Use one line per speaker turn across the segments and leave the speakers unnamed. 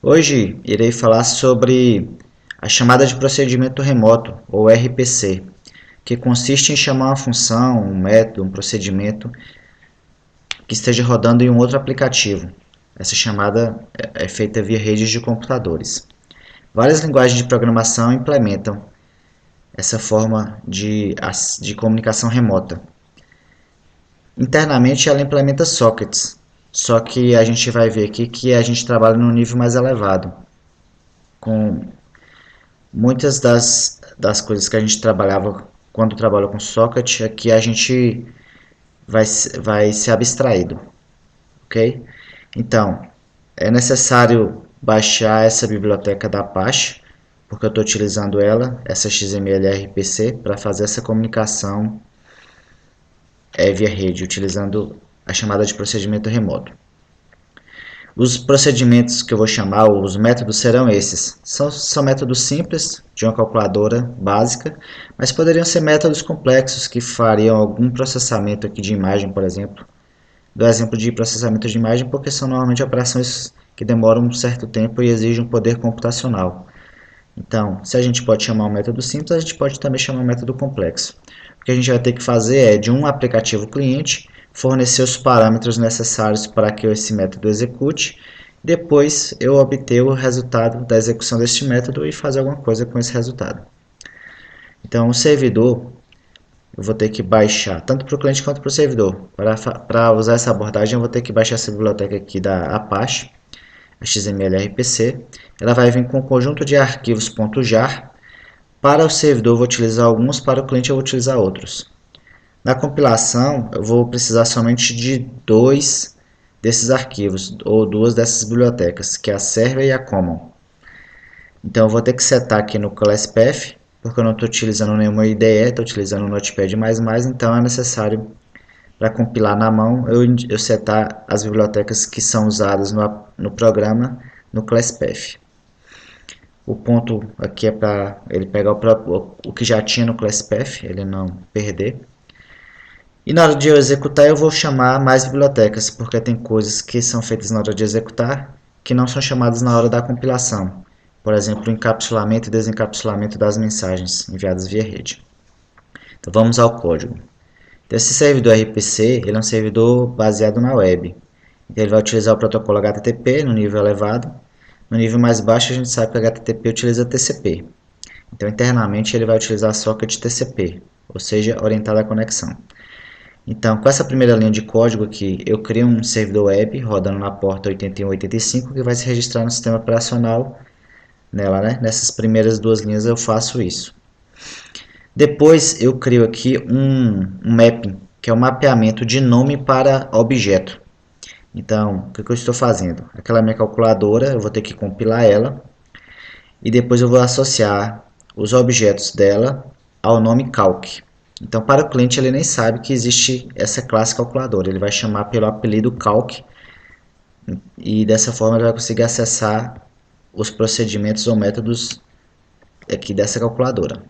Hoje irei falar sobre a chamada de procedimento remoto, ou RPC, que consiste em chamar uma função, um método, um procedimento que esteja rodando em um outro aplicativo. Essa chamada é feita via redes de computadores. Várias linguagens de programação implementam essa forma de comunicação remota. Internamente ela implementa sockets, só que a gente vai ver aqui que a gente trabalha num nível mais elevado, com muitas das coisas que a gente trabalhava quando trabalhou com socket, aqui a gente vai ser abstraído, ok? Então, é necessário baixar essa biblioteca da Apache, porque eu estou utilizando ela, essa XML RPC, para fazer essa comunicação via rede, utilizando a chamada de procedimento remoto. Os procedimentos que eu vou chamar, os métodos serão esses. São métodos simples, de uma calculadora básica, mas poderiam ser métodos complexos que fariam algum processamento aqui de imagem, por exemplo. Dou exemplo de processamento de imagem porque são normalmente operações que demoram um certo tempo e exigem um poder computacional. Então, se a gente pode chamar um método simples, a gente pode também chamar um método complexo. O que a gente vai ter que fazer é, de um aplicativo cliente, fornecer os parâmetros necessários para que esse método execute. Depois, eu obter o resultado da execução deste método e fazer alguma coisa com esse resultado. Então, o servidor, eu vou ter que baixar, tanto para o cliente quanto para o servidor. Para usar essa abordagem, eu vou ter que baixar essa biblioteca aqui da Apache, a XML-RPC. Ela vai vir com um conjunto de arquivos .jar. Para o servidor eu vou utilizar alguns, para o cliente eu vou utilizar outros. Na compilação eu vou precisar somente de dois desses arquivos, ou duas dessas bibliotecas, que é a server e a common. Então eu vou ter que setar aqui no ClassPath, porque eu não estou utilizando nenhuma IDE, estou utilizando o Notepad++, então é necessário, para compilar na mão, eu setar as bibliotecas que são usadas no programa no ClassPath. O ponto aqui é para ele pegar o que já tinha no ClassPath, ele não perder. E na hora de eu executar eu vou chamar mais bibliotecas, porque tem coisas que são feitas na hora de executar que não são chamadas na hora da compilação. Por exemplo, o encapsulamento e desencapsulamento das mensagens enviadas via rede. Então vamos ao código. Então, esse servidor RPC ele é um servidor baseado na web. Então, ele vai utilizar o protocolo HTTP no nível elevado. No nível mais baixo a gente sabe que o HTTP utiliza TCP. Então internamente ele vai utilizar socket TCP, ou seja, orientado à conexão. Então com essa primeira linha de código aqui, eu crio um servidor web rodando na porta 8185 que vai se registrar no sistema operacional nela, né? Nessas primeiras duas linhas eu faço isso. Depois eu crio aqui um mapping, que é um mapeamento de nome para objeto. Então, o que eu estou fazendo? Aquela minha calculadora, eu vou ter que compilar ela e depois eu vou associar os objetos dela ao nome calc. Então, para o cliente, ele nem sabe que existe essa classe calculadora, ele vai chamar pelo apelido calc e dessa forma ele vai conseguir acessar os procedimentos ou métodos aqui dessa calculadora.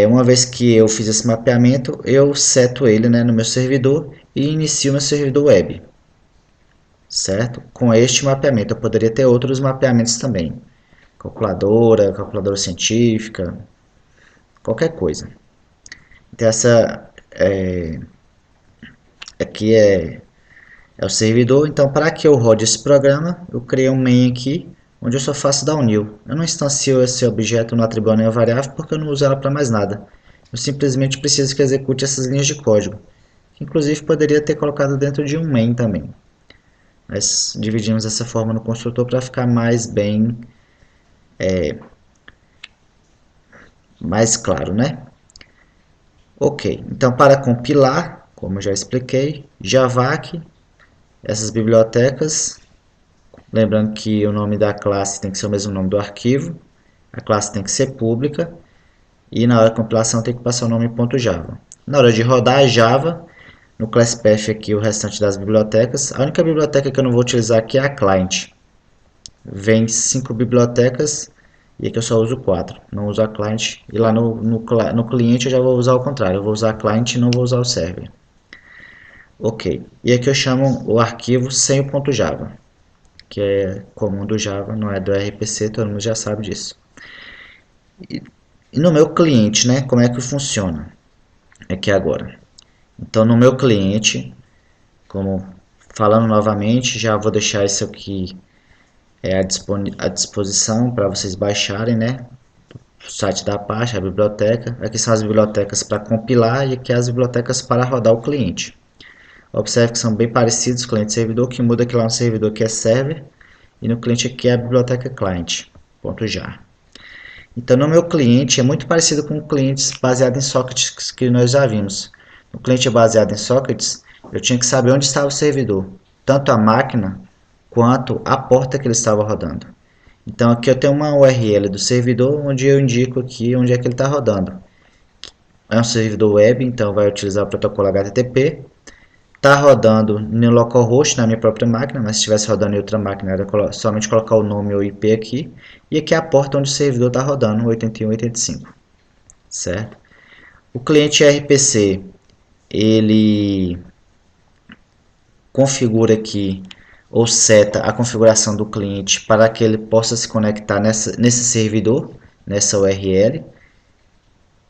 Uma vez que eu fiz esse mapeamento, eu seto ele, né, no meu servidor e inicio meu servidor web. Certo? Com este mapeamento, eu poderia ter outros mapeamentos também. Calculadora científica, qualquer coisa. Então essa aqui é o servidor. Então para que eu rode esse programa, eu criei um main aqui, onde eu só faço downhill. Eu não instancio esse objeto, não atribuo nenhuma variável, porque eu não uso ela para mais nada. Eu simplesmente preciso que execute essas linhas de código. Inclusive poderia ter colocado dentro de um main também. Mas dividimos dessa forma no construtor para ficar mais bem mais claro, né? Ok, então para compilar, como eu já expliquei, javac, essas bibliotecas, lembrando que o nome da classe tem que ser o mesmo nome do arquivo, a classe tem que ser pública e na hora da compilação tem que passar o nome .java. Na hora de rodar a Java, no ClassPath aqui o restante das bibliotecas, a única biblioteca que eu não vou utilizar aqui é a client. Vem 5 bibliotecas e aqui eu só uso 4, não uso a client. E lá no cliente eu já vou usar o contrário, eu vou usar a client e não vou usar o server. Ok, e aqui eu chamo o arquivo sem o .java. que é comum do Java, não é do RPC, todo mundo já sabe disso. E no meu cliente, né, como é que funciona aqui agora? Então, no meu cliente, como falando novamente, já vou deixar isso aqui à disposição para vocês baixarem, né? O site da Apache, a biblioteca. Aqui são as bibliotecas para compilar e aqui as bibliotecas para rodar o cliente. Observe que são bem parecidos, cliente e servidor, que muda aqui lá no servidor que é server e no cliente aqui é a biblioteca client.jar. Então, no meu cliente é muito parecido com clientes baseados em sockets que nós já vimos. No cliente baseado em sockets, eu tinha que saber onde estava o servidor, tanto a máquina quanto a porta que ele estava rodando. Então, aqui eu tenho uma URL do servidor onde eu indico aqui onde é que ele está rodando. É um servidor web, então vai utilizar o protocolo HTTP. Está rodando no localhost na minha própria máquina, mas se estivesse rodando em outra máquina era somente colocar o nome ou IP aqui. E aqui é a porta onde o servidor está rodando, 8185, certo? O cliente RPC, ele configura aqui ou seta a configuração do cliente para que ele possa se conectar nesse servidor, nessa URL,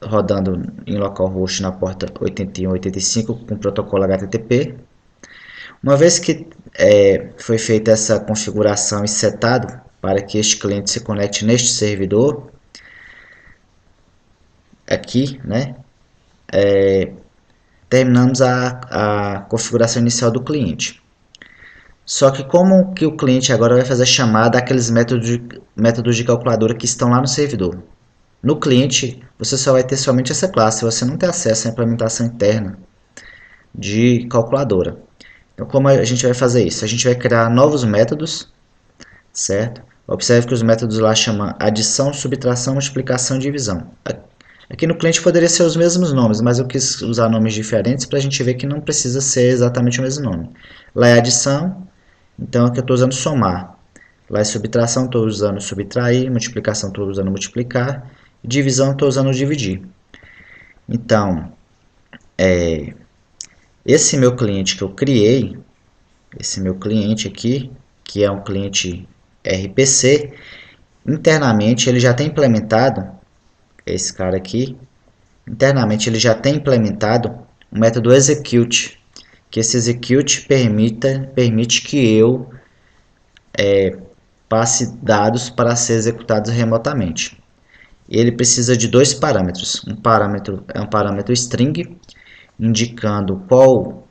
rodando em localhost na porta 8185 com o protocolo HTTP. Uma vez que foi feita essa configuração e setado para que este cliente se conecte neste servidor, aqui, né, terminamos a configuração inicial do cliente. Só que como que o cliente agora vai fazer a chamada àqueles métodos de calculadora que estão lá no servidor? No cliente, você só vai ter somente essa classe, você não tem acesso à implementação interna de calculadora. Então, como a gente vai fazer isso? A gente vai criar novos métodos, certo? Observe que os métodos lá chamam adição, subtração, multiplicação e divisão. Aqui no cliente poderia ser os mesmos nomes, mas eu quis usar nomes diferentes para a gente ver que não precisa ser exatamente o mesmo nome. Lá é adição, então aqui eu estou usando somar. Lá é subtração, estou usando subtrair, multiplicação estou usando multiplicar, e divisão estou usando dividir. Então, esse meu cliente que eu criei, esse meu cliente aqui, que é um cliente RPC, internamente ele já tem implementado, esse cara aqui, internamente ele já tem implementado o método execute, que esse execute permite que eu passe dados para ser executados remotamente. Ele precisa de dois parâmetros. Um parâmetro é um parâmetro string, indicando qual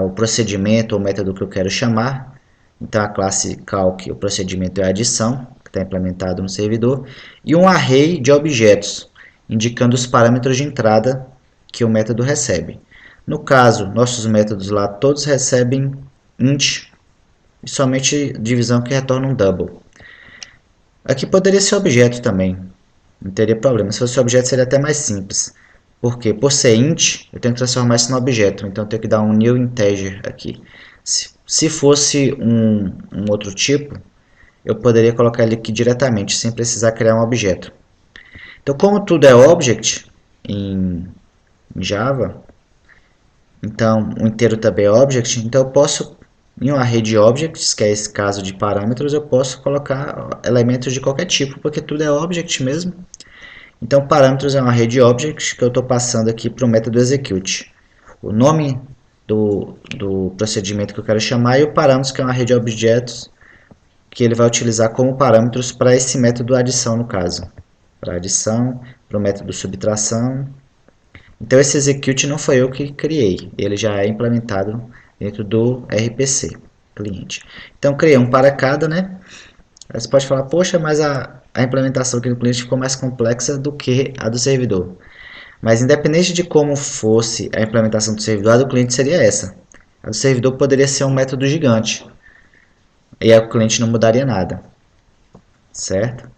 o procedimento ou método que eu quero chamar. Então a classe calc, o procedimento é a adição, que está implementado no servidor, e um array de objetos, indicando os parâmetros de entrada que o método recebe. No caso, nossos métodos lá todos recebem int e somente divisão que retorna um double. Aqui poderia ser objeto também, não teria problema. Se fosse objeto seria até mais simples. Porque por ser int, eu tenho que transformar isso no objeto. Então eu tenho que dar um new integer aqui. Se fosse um outro tipo, eu poderia colocar ele aqui diretamente, sem precisar criar um objeto. Então como tudo é object em Java, então o inteiro também é object, então eu posso, em uma array de objects, que é esse caso de parâmetros, eu posso colocar elementos de qualquer tipo, porque tudo é object mesmo. Então, parâmetros é uma array de objects que eu estou passando aqui para o método execute. O nome do procedimento que eu quero chamar e o parâmetro, que é uma array de objetos que ele vai utilizar como parâmetros para esse método adição, no caso. Para adição, para o método subtração. Então, esse execute não foi eu que criei, ele já é implementado dentro do RPC, cliente. Então, criei um para cada, né? Aí você pode falar, poxa, mas a implementação aqui no cliente ficou mais complexa do que a do servidor. Mas independente de como fosse a implementação do servidor, a do cliente seria essa. A do servidor poderia ser um método gigante. E aí o cliente não mudaria nada. Certo?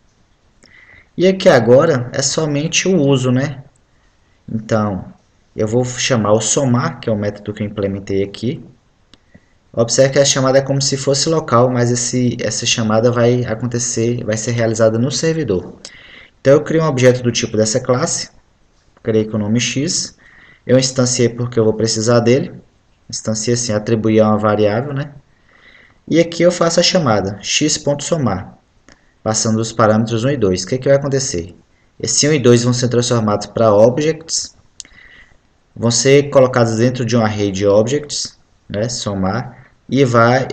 E aqui agora é somente o uso, né? Então, eu vou chamar o somar, que é o método que eu implementei aqui. Observe que a chamada é como se fosse local, mas essa chamada vai acontecer, vai ser realizada no servidor. Então eu criei um objeto do tipo dessa classe, criei com o nome x, eu instanciei porque eu vou precisar dele, instanciei assim, atribuir a uma variável, né? E aqui eu faço a chamada x.somar, passando os parâmetros 1 e 2. O que vai acontecer? Esse 1 e 2 vão ser transformados para objects, vão ser colocados dentro de um array de objects, né, somar, e eu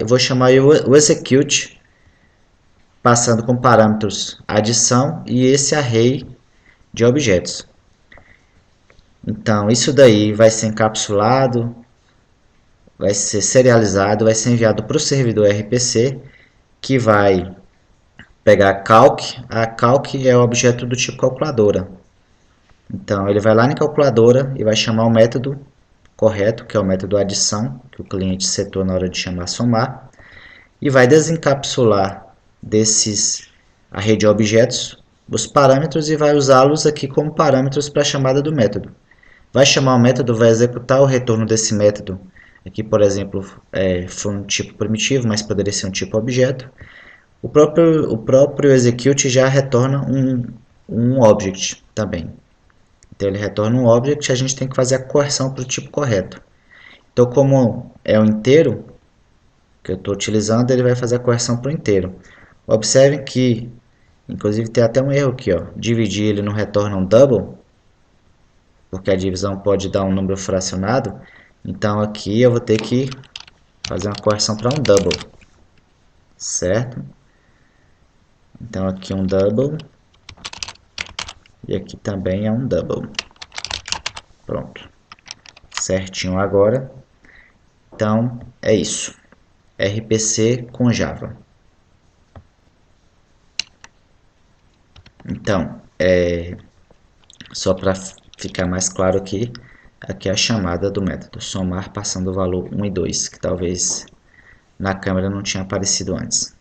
vou chamar o execute, passando com parâmetros adição e esse array de objetos. Então, isso daí vai ser encapsulado, vai ser serializado, vai ser enviado para o servidor RPC, que vai pegar a calc. A calc é o objeto do tipo calculadora. Então, ele vai lá na calculadora e vai chamar o método correto, que é o método adição, que o cliente setou na hora de chamar somar, e vai desencapsular desses array de objetos os parâmetros e vai usá-los aqui como parâmetros para a chamada do método. Vai chamar o método, vai executar o retorno desse método. Aqui, por exemplo, foi um tipo primitivo, mas poderia ser um tipo objeto. O próprio execute já retorna um object também. Então ele retorna um object e a gente tem que fazer a conversão para o tipo correto. Então, como é um inteiro que eu estou utilizando, ele vai fazer a conversão para o inteiro. Observem que, inclusive, tem até um erro aqui, ó. Dividir ele não retorna um double, porque a divisão pode dar um número fracionado. Então aqui eu vou ter que fazer uma correção para um double, certo? Então aqui um double e aqui também é um double. Pronto, certinho agora. Então é isso. RPC com Java. Então, só para ficar mais claro aqui é a chamada do método somar passando o valor 1 e 2, que talvez na câmera não tinha aparecido antes.